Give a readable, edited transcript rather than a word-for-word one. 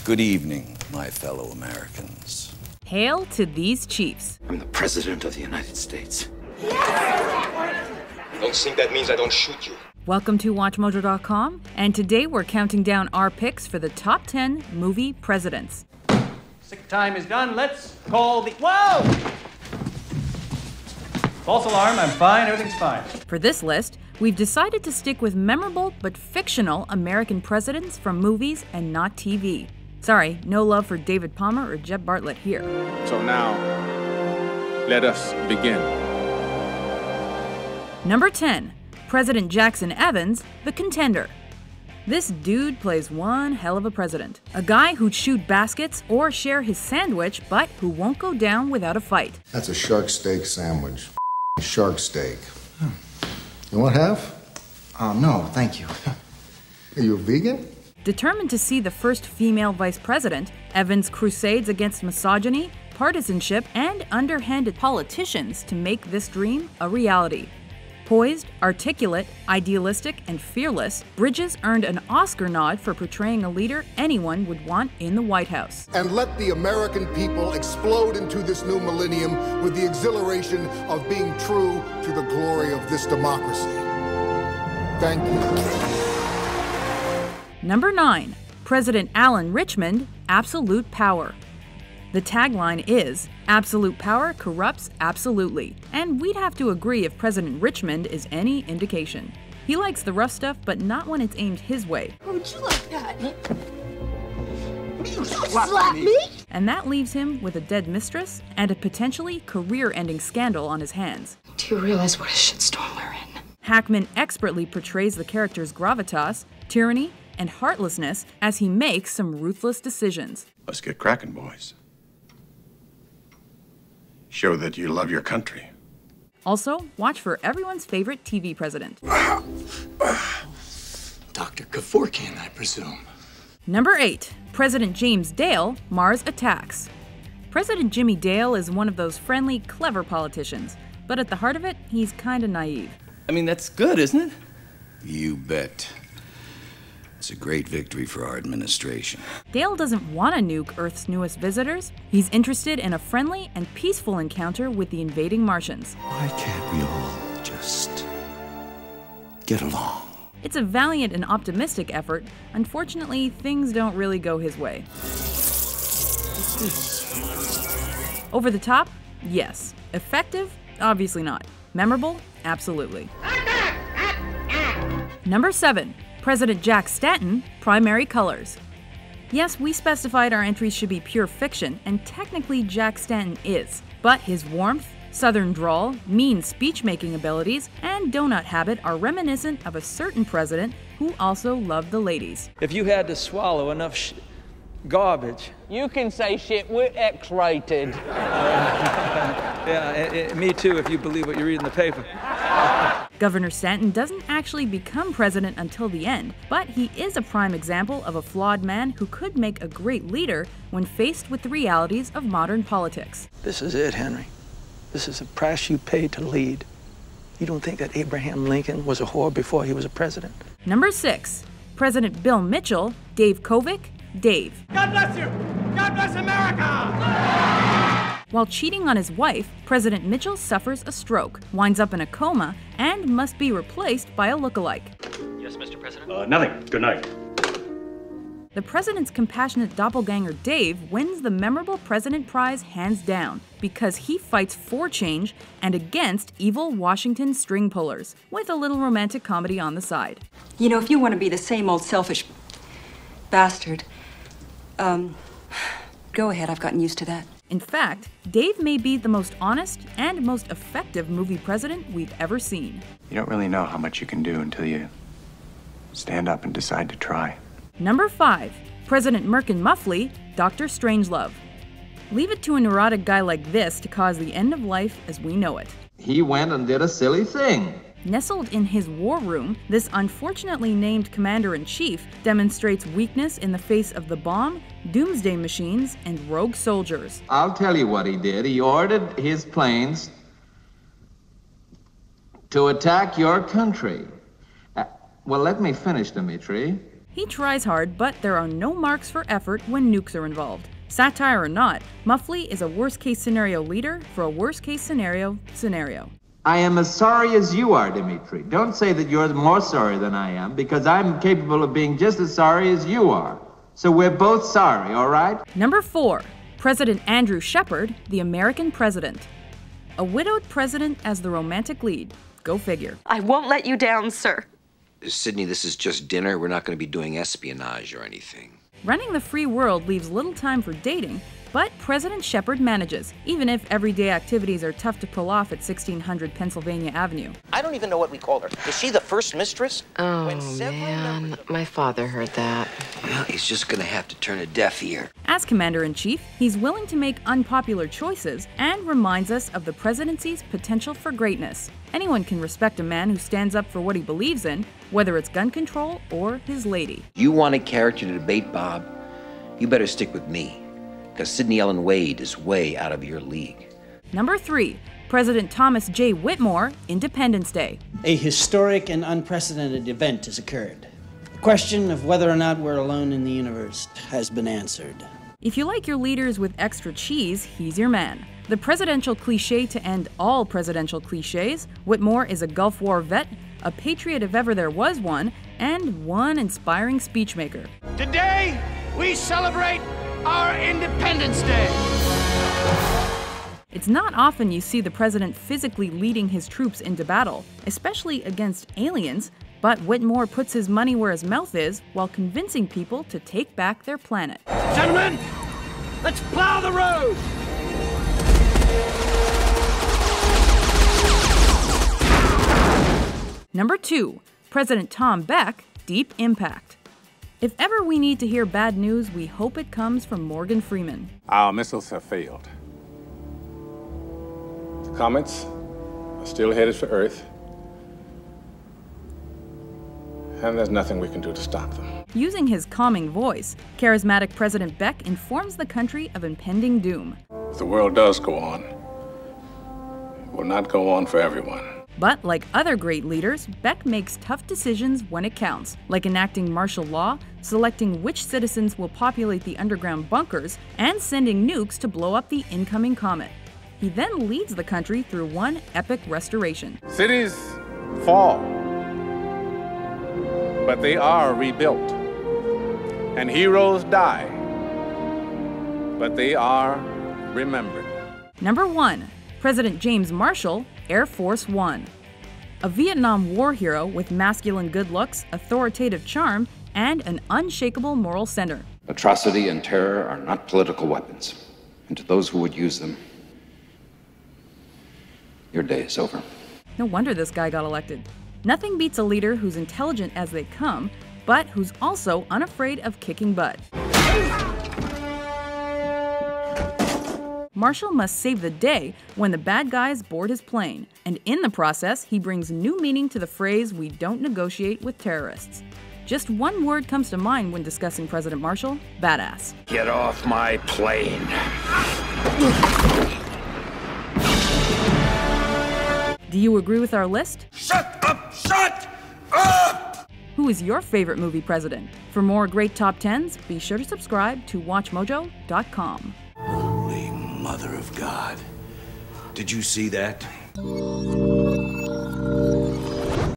Good evening, my fellow Americans. Hail to these chiefs. I'm the President of the United States. Don't think that means I don't shoot you. Welcome to WatchMojo.com, and today we're counting down our picks for the top 10 movie presidents. Sick time is done. Let's call the... Whoa! False alarm. I'm fine. Everything's fine. For this list, we've decided to stick with memorable but fictional American presidents from movies and not TV. Sorry, no love for David Palmer or Jeb Bartlett here. So now, let us begin. Number 10, President Jackson Evans, the Contender. This dude plays one hell of a president. A guy who'd shoot baskets or share his sandwich, but who won't go down without a fight. That's a shark steak sandwich. Shark steak. You want half? No, thank you. Are you a vegan? Determined to see the first female vice president, Evans crusades against misogyny, partisanship, and underhanded politicians to make this dream a reality. Poised, articulate, idealistic, and fearless, Bridges earned an Oscar nod for portraying a leader anyone would want in the White House. And let the American people explode into this new millennium with the exhilaration of being true to the glory of this democracy. Thank you. Number 9, President Alan Richmond, Absolute Power. The tagline is, absolute power corrupts absolutely, and we'd have to agree if President Richmond is any indication. He likes the rough stuff, but not when it's aimed his way. Would you like that? You slap me? And that leaves him with a dead mistress and a potentially career-ending scandal on his hands. Do you realize what a shitstorm we're in? Hackman expertly portrays the character's gravitas, tyranny, and heartlessness as he makes some ruthless decisions. Let's get cracking, boys. Show that you love your country. Also, watch for everyone's favorite TV president. Dr. Kevorkian, I presume. Number 8, President James Dale, Mars Attacks. President Jimmy Dale is one of those friendly, clever politicians, but at the heart of it, he's kinda naive. I mean, that's good, isn't it? You bet. It's a great victory for our administration. Dale doesn't want to nuke Earth's newest visitors. He's interested in a friendly and peaceful encounter with the invading Martians. Why can't we all just get along? It's a valiant and optimistic effort. Unfortunately, things don't really go his way. Over the top? Yes. Effective? Obviously not. Memorable? Absolutely. Number 7. President Jack Stanton, Primary Colors. Yes, we specified our entries should be pure fiction, and technically Jack Stanton is. But his warmth, southern drawl, mean speech-making abilities, and donut habit are reminiscent of a certain president who also loved the ladies. If you had to swallow enough garbage... You can say shit, we're X-rated. Yeah, me too, if you believe what you read in the paper. Governor Stanton doesn't actually become president until the end, but he is a prime example of a flawed man who could make a great leader when faced with the realities of modern politics. This is it, Henry. This is the price you pay to lead. You don't think that Abraham Lincoln was a whore before he was a president? Number 6. President Bill Mitchell, Dave Kovic, Dave. God bless you! God bless America! While cheating on his wife, President Mitchell suffers a stroke, winds up in a coma, and must be replaced by a look-alike. Yes, Mr. President? Nothing. Good night. The president's compassionate doppelganger Dave wins the memorable President Prize hands down because he fights for change and against evil Washington string pullers, with a little romantic comedy on the side. You know, if you want to be the same old selfish bastard, go ahead, I've gotten used to that. In fact, Dave may be the most honest and most effective movie president we've ever seen. You don't really know how much you can do until you stand up and decide to try. Number 5. President Merkin Muffley, Dr. Strangelove. Leave it to a neurotic guy like this to cause the end of life as we know it. He went and did a silly thing. Nestled in his war room, this unfortunately named commander-in-chief demonstrates weakness in the face of the bomb, doomsday machines, and rogue soldiers. I'll tell you what he did. He ordered his planes to attack your country. Well, let me finish, Dmitri. He tries hard, but there are no marks for effort when nukes are involved. Satire or not, Muffley is a worst-case scenario leader for a worst-case scenario. I am as sorry as you are, Dimitri. Don't say that you're more sorry than I am, because I'm capable of being just as sorry as you are. So we're both sorry, all right? Number 4. President Andrew Shepard, the American president. A widowed president as the romantic lead. Go figure. I won't let you down, sir. Sydney, this is just dinner. We're not going to be doing espionage or anything. Running the free world leaves little time for dating, but President Shepard manages, even if everyday activities are tough to pull off at 1600 Pennsylvania Avenue. I don't even know what we call her. Is she the first mistress? Oh, man. My father heard that. Well, he's just going to have to turn a deaf ear. As Commander-in-Chief, he's willing to make unpopular choices and reminds us of the presidency's potential for greatness. Anyone can respect a man who stands up for what he believes in, whether it's gun control or his lady. You want a character to debate, Bob? You better stick with me, because Sidney Ellen Wade is way out of your league. Number 3. President Thomas J. Whitmore, Independence Day. A historic and unprecedented event has occurred. The question of whether or not we're alone in the universe has been answered. If you like your leaders with extra cheese, he's your man. The presidential cliche to end all presidential cliches, Whitmore is a Gulf War vet, a patriot if ever there was one, and one inspiring speechmaker. Today, we celebrate our Independence Day. It's not often you see the president physically leading his troops into battle, especially against aliens, but Whitmore puts his money where his mouth is while convincing people to take back their planet. Gentlemen, let's plow the road! Number 2. President Tom Beck, Deep Impact. If ever we need to hear bad news, we hope it comes from Morgan Freeman. Our missiles have failed. The comets are still headed for Earth, and there's nothing we can do to stop them. Using his calming voice, charismatic President Beck informs the country of impending doom. If the world does go on, it will not go on for everyone. But like other great leaders, Beck makes tough decisions when it counts, like enacting martial law, selecting which citizens will populate the underground bunkers, and sending nukes to blow up the incoming comet. He then leads the country through one epic restoration. Cities fall, but they are rebuilt. And heroes die, but they are remembered. Number 1. President James Marshall, Air Force One. A Vietnam War hero with masculine good looks, authoritative charm, and an unshakable moral center. Atrocity and terror are not political weapons, and to those who would use them, your day is over. No wonder this guy got elected. Nothing beats a leader who's intelligent as they come, but who's also unafraid of kicking butt. Marshall must save the day when the bad guys board his plane, and in the process, he brings new meaning to the phrase, "We don't negotiate with terrorists." Just one word comes to mind when discussing President Marshall: badass. Get off my plane. Do you agree with our list? Shut up! Shut up! Who is your favorite movie president? For more great top 10s, be sure to subscribe to WatchMojo.com. Holy Mother of God. Did you see that?